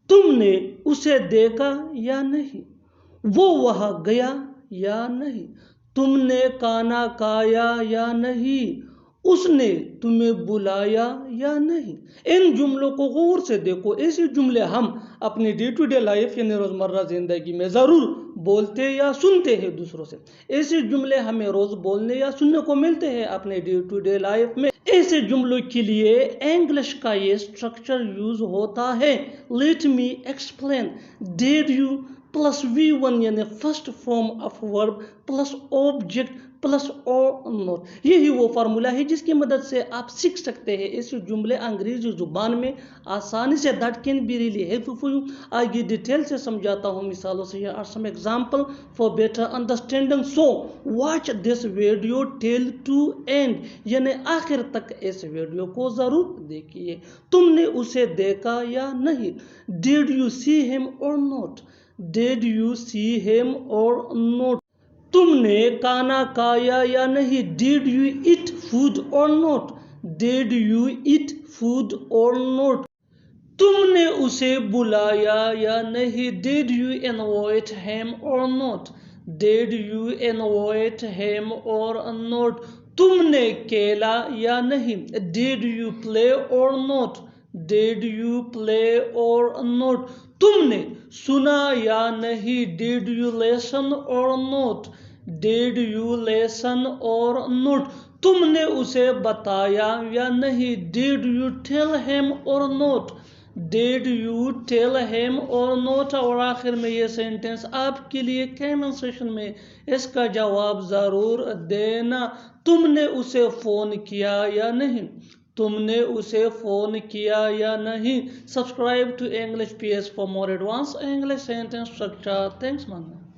تم نے اسے دیکھا یا نہیں، وہ وہاں گیا یا نہیں، تم نے کھانا کھایا یا نہیں، اس نے تمہیں بلایا یا نہیں۔ ان جملوں کو غور سے دیکھو۔ ایسے جملے ہم اپنی ڈے ٹو ڈے لائف یعنی روزمرہ زندگی میں ضرور بولتے یا سنتے ہیں دوسروں سے۔ ایسے جملے ہمیں روز بولنے یا سننے کو ملتے ہیں اپنے ڈے ٹو ڈے لائف میں۔ ایسے جملوں کے لیے انگلش کا یہ سٹرکچر یوز ہوتا ہے۔ Let me explain. Did you plus V1 یعنی first form of verb plus object plus اور نوٹ۔ یہی وہ فارمولا ہے جس کی مدد سے آپ سیکھ سکتے ہیں ایسے جملے انگریزی زبان میں آسانی سے۔ That can be really helpful for you۔ آگے ڈیٹیل سے سمجھاتا ہوں مثالوں سے۔ Here are some example for better understanding۔ So watch this video till to end یعنی آخر تک اس ویڈیو کو ضرور دیکھیے۔ تم نے اسے دیکھا یا نہیں۔ Did you see him or not؟ Did you see him or not؟ تم نے کھانا کھایا یا نہیں۔ Did you eat food or not؟ Did you eat food or not؟ تم نے اسے بلایا یا نہیں۔ Did you invite him or not؟ Did you invite him or not؟ تم نے کھیلا یا نہیں۔ Did you play or not؟ Did you play or not؟ تم نے سنا یا نہیں۔ Did you listen or not؟ Did you listen or not؟ تم نے اسے بتایا یا نہیں۔ Did you tell him or not؟ Did you tell him or not؟ اور آخر میں یہ سینٹنس آپ کے لیے کامنٹ سیکشن میں اس کا جواب ضرور دینا۔ تم نے اسے فون کیا یا نہیں۔ تم نے اسے فون کیا یا نہیں۔ Subscribe to English PS for more advanced English sentence structure۔ Thanks man۔